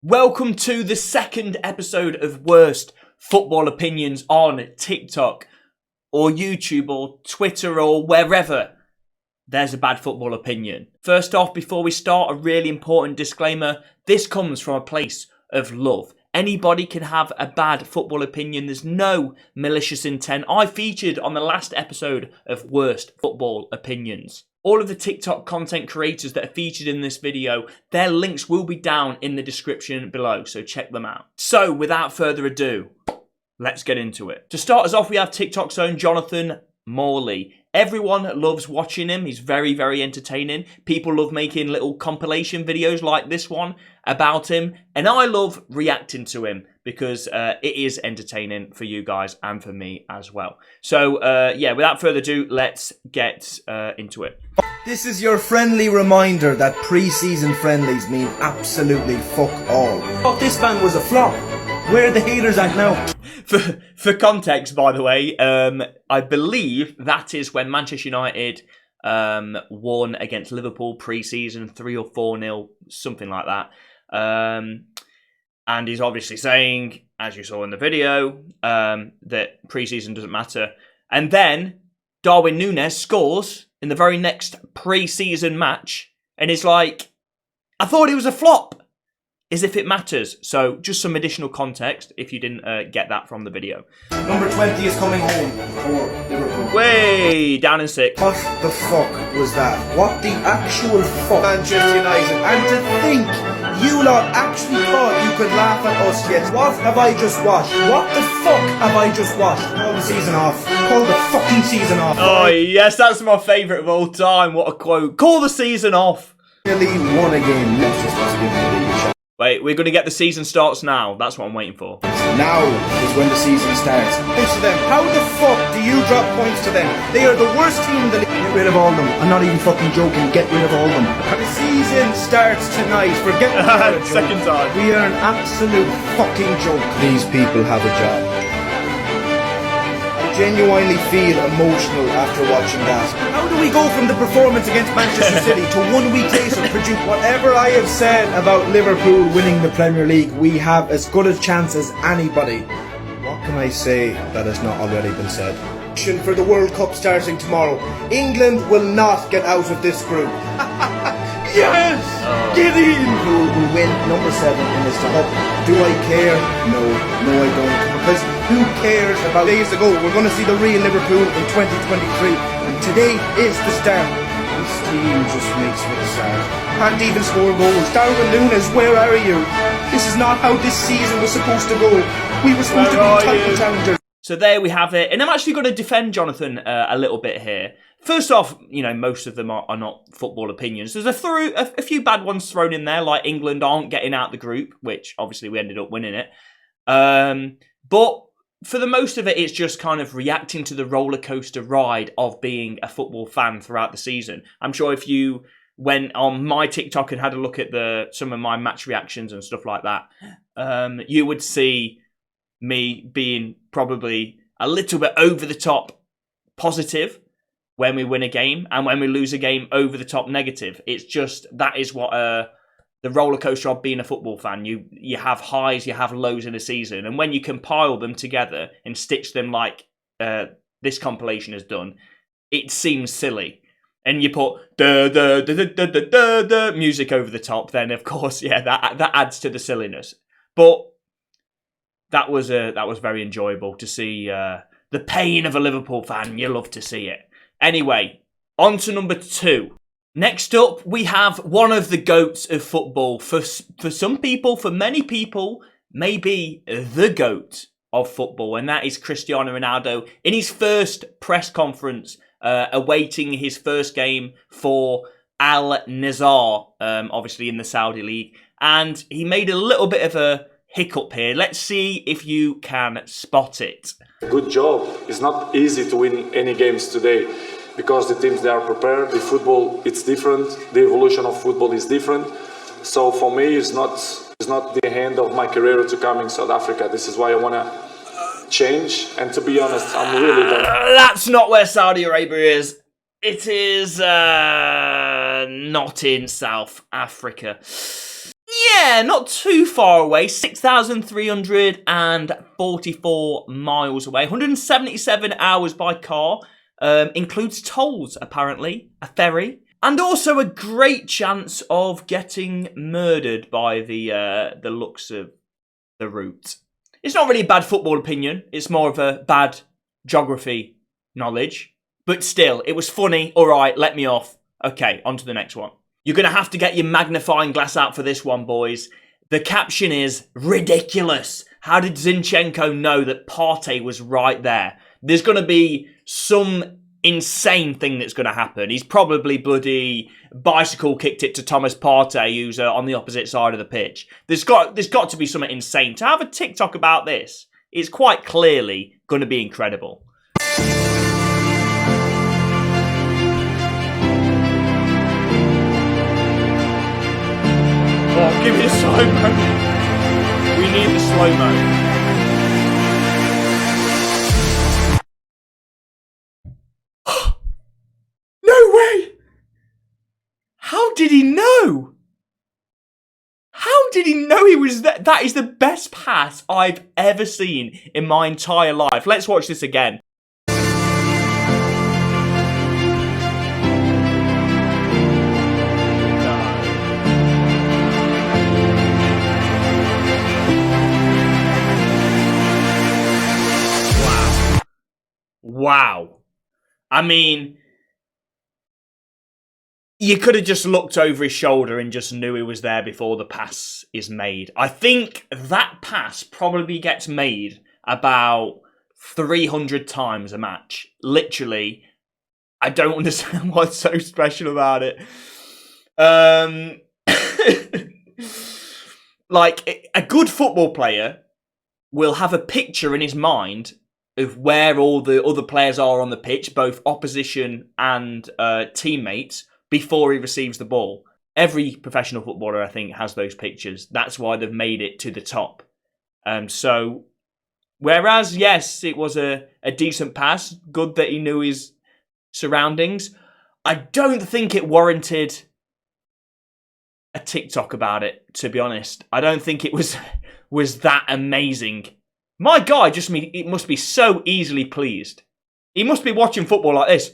Welcome to the second episode of Worst Football Opinions on TikTok or YouTube or Twitter or wherever there's a bad football opinion. First off, before we start, a really important disclaimer. This comes from a place of love. Anybody can have a bad football opinion. There's no malicious intent. I featured on the last episode of Worst Football Opinions. All of the TikTok content creators that are featured in this video, their links will be down in the description below, so check them out. So, without further ado, let's get into it. To start us off, we have TikTok's own Jonathon Morley. Everyone loves watching him. He's very, very entertaining. People love making little compilation videos like this one about him. And I love reacting to him because it is entertaining for you guys and for me as well. So, yeah, without further ado, let's get into it. This is your friendly reminder that pre-season friendlies mean absolutely fuck all. Oh, this man was a flop. Where are the haters at now? For context, by the way, I believe that is when Manchester United won against Liverpool pre-season 3 or 4-0, something like that. And he's obviously saying, as you saw in the video, that pre-season doesn't matter. And then Darwin Núñez scores in the very next pre-season match, and it's like, I thought he was a flop. As if it matters. So, just some additional context if you didn't get that from the video. Number 20 is coming home for Liverpool. Way down in 6. What the fuck was that? What the actual fuck? Manchester United. And to think you lot actually thought you could laugh at us yet. What have I just watched? What the fuck have I just watched? Call the season off. Call the fucking season off. Oh, yes, that's my favourite of all time. What a quote. Call the season off. Nearly won a game. Let's just give the league a shot. Wait, we're going to get the season starts now. That's what I'm waiting for. Now is when the season starts. Points to them. How the fuck do you drop points to them? They are the worst team in the league. Get rid of all of them. I'm not even fucking joking. Get rid of all of them. The season starts tonight. Forget the second time. We are an absolute fucking joke. These people have a job. I genuinely feel emotional after watching that. How do we go from the performance against Manchester City to 1 week later produce whatever I have said about Liverpool winning the Premier League? We have as good a chance as anybody. What can I say that has not already been said? For the World Cup starting tomorrow, England will not get out of this group. Yes! Get in! Liverpool will win number 7 in this cup. Do I care? No, I don't. Because who cares about days ago? We're going to see the real Liverpool in 2023. And today is the start. This team just makes me sad. Can't even score goals. Darwin Núñez, where are you? This is not how this season was supposed to go. We were supposed to be title challengers. So there we have it. And I'm actually going to defend Jonathon a little bit here. First off, you know, most of them are not football opinions. There's a few bad ones thrown in there, like England aren't getting out the group, which obviously we ended up winning it. But for the most of it, it's just kind of reacting to the roller coaster ride of being a football fan throughout the season. I'm sure if you went on my TikTok and had a look at some of my match reactions and stuff like that, you would see me being probably a little bit over the top positive when we win a game, and when we lose a game, over the top negative. It's just, that is what the roller coaster of being a football fan. You have highs, you have lows in a season, and when you compile them together and stitch them like this compilation has done, it seems silly. And you put the music over the top, then of course, yeah, that adds to the silliness. But that was very enjoyable to see the pain of a Liverpool fan. You love to see it. Anyway, on to number 2. Next up, we have one of the GOATs of football. For some people, for many people, maybe the GOAT of football, and that is Cristiano Ronaldo in his first press conference, awaiting his first game for Al Nassr, obviously in the Saudi League. And he made a little bit of a hiccup here. Let's see if you can spot it. Good job. It's not easy to win any games today because the teams, they are prepared. The football, it's different. The evolution of football is different. So for me, it's not the end of my career to come in South Africa. This is why I want to change. And to be honest, I'm really done. That's not where Saudi Arabia is. It is not in South Africa. Yeah, not too far away. 6,344 miles away. 177 hours by car. Includes tolls, apparently. A ferry. And also a great chance of getting murdered by the looks of the route. It's not really a bad football opinion. It's more of a bad geography knowledge. But still, it was funny. All right, let me off. Okay, on to the next one. You're going to have to get your magnifying glass out for this one, boys. The caption is ridiculous. How did Zinchenko know that Partey was right there? There's going to be some insane thing that's going to happen. He's probably bloody bicycle kicked it to Thomas Partey, who's on the opposite side of the pitch. There's got to be something insane. To have a TikTok about this is quite clearly going to be incredible. Oh, give me the slow-mo. We need the slow-mo. No way! How did he know? How did he know he was there? That is the best pass I've ever seen in my entire life. Let's watch this again. Wow. I mean, you could have just looked over his shoulder and just knew he was there before the pass is made. I think that pass probably gets made about 300 times a match. Literally, I don't understand what's so special about it. Like, a good football player will have a picture in his mind of where all the other players are on the pitch, both opposition and teammates, before he receives the ball. Every professional footballer, I think, has those pictures. That's why they've made it to the top. So, whereas, yes, it was a decent pass, good that he knew his surroundings, I don't think it warranted a TikTok about it, to be honest. I don't think it was that amazing. My guy it must be so easily pleased. He must be watching football like this.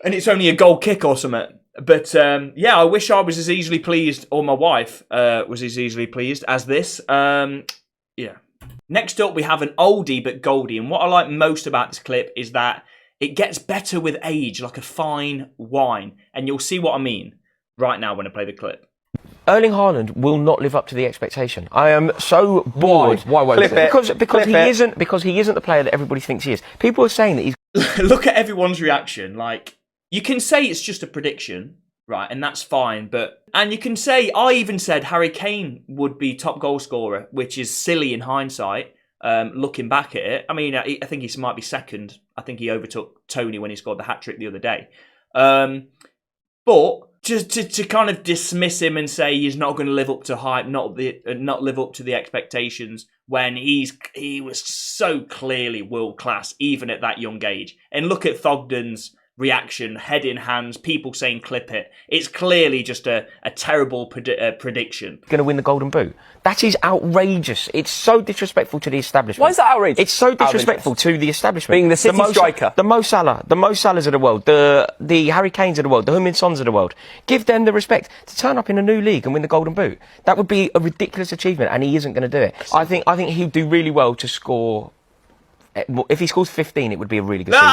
And it's only a goal kick or something. But yeah, I wish I was as easily pleased, or my wife was as easily pleased as this. Yeah. Next up, we have an oldie but goldie. And what I like most about this clip is that it gets better with age, like a fine wine. And you'll see what I mean right now when I play the clip. Erling Haaland will not live up to the expectation. I am so bored. Why won't he? Because he isn't the player that everybody thinks he is. People are saying that he's. Look at everyone's reaction. Like, you can say it's just a prediction, right, and that's fine. And you can say, I even said Harry Kane would be top goal scorer, which is silly in hindsight. Looking back at it, I mean, I think he might be second. I think he overtook Tony when he scored the hat-trick the other day. But just to kind of dismiss him and say he's not going to live up to hype, not live up to the expectations, when he was so clearly world class even at that young age. And look at Thogden's reaction, head in hands, people saying clip it. It's clearly just a terrible prediction. Going to win the Golden Boot. That is outrageous. It's so disrespectful to the establishment. Why is that outrageous? It's so disrespectful to the establishment. Being the City striker. The Mo Salahs of the world, the Harry Kanes of the world, the Heung-min Sons of the world. Give them the respect to turn up in a new league and win the Golden Boot. That would be a ridiculous achievement, and he isn't going to do it. I think he'd do really well to score. If he scores 15, it would be a really good season.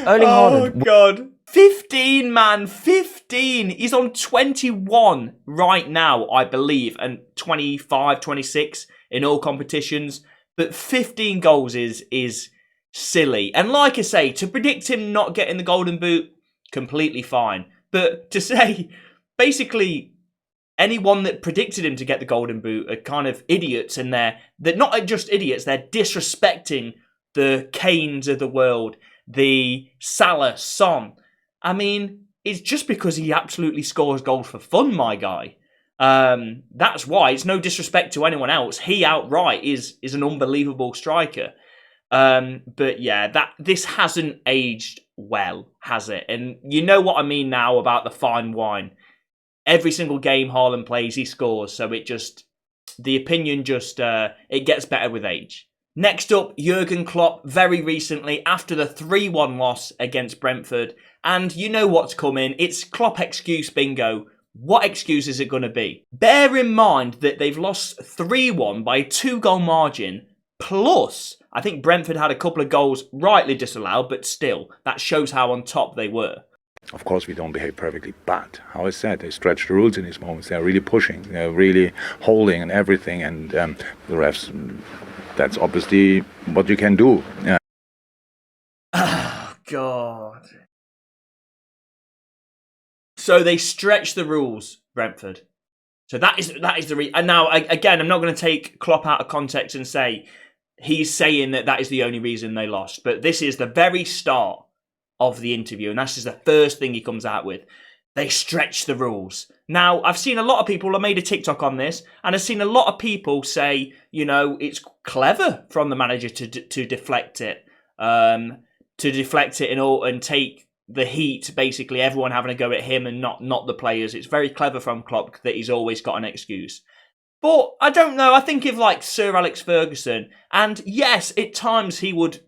Erling Haaland. Oh, God. 15, man. 15. He's on 21 right now, I believe, and 25, 26 in all competitions. But 15 goals is silly. And like I say, to predict him not getting the Golden Boot, completely fine. But to say, basically, anyone that predicted him to get the Golden Boot are kind of idiots, and they're not just idiots, they're disrespecting the Kanes of the world, the Salah, Son. I mean, it's just because he absolutely scores goals for fun, my guy. That's why. It's no disrespect to anyone else. He outright is an unbelievable striker. But yeah, this hasn't aged well, has it? And you know what I mean now about the fine wine. every single game Haaland plays, he scores. So the opinion it gets better with age. Next up, Jurgen Klopp, very recently, after the 3-1 loss against Brentford. And you know what's coming. It's Klopp excuse bingo. What excuse is it going to be? Bear in mind that they've lost 3-1 by a 2-goal margin. Plus, I think Brentford had a couple of goals rightly disallowed, but still, that shows how on top they were. Of course, we don't behave perfectly, but, how I said, they stretch the rules in these moments. They're really pushing, they're really holding and everything, and the refs, that's obviously what you can do. Yeah. Oh, God. So they stretch the rules, Brentford. So that is the and now, again, I'm not going to take Klopp out of context and say he's saying that is the only reason they lost. But this is the very start of the interview, and that's just the first thing he comes out with. They stretch the rules. Now, I've seen a lot of people, I made a TikTok on this, and I've seen a lot of people say, it's clever from the manager to deflect it. To deflect it and take the heat, basically everyone having a go at him and not the players. It's very clever from Klopp that he's always got an excuse. But I don't know, I think of like Sir Alex Ferguson, and yes, at times he would,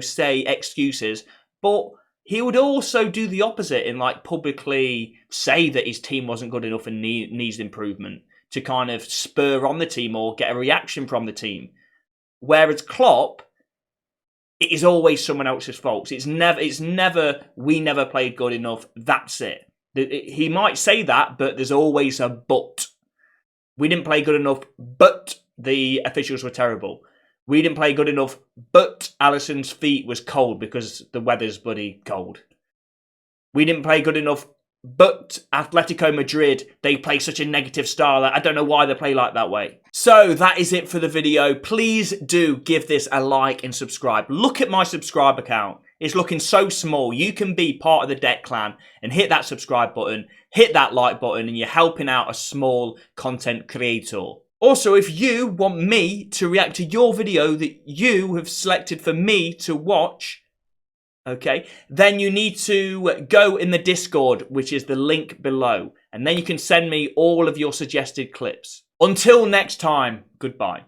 say excuses, but he would also do the opposite and like publicly say that his team wasn't good enough and needs improvement to kind of spur on the team or get a reaction from the team. Whereas Klopp, it is always someone else's fault. It's never we never played good enough. That's it. He might say that, but there's always a but. We didn't play good enough, but the officials were terrible. We didn't play good enough, but Alisson's feet was cold because the weather's bloody cold. We didn't play good enough, but Atletico Madrid, they play such a negative style that I don't know why they play like that way. So that is it for the video. Please do give this a like and subscribe. Look at my subscriber count. It's looking so small. You can be part of the Deck Clan and hit that subscribe button, hit that like button, and you're helping out a small content creator. Also, if you want me to react to your video that you have selected for me to watch, okay, then you need to go in the Discord, which is the link below, and then you can send me all of your suggested clips. Until next time, goodbye.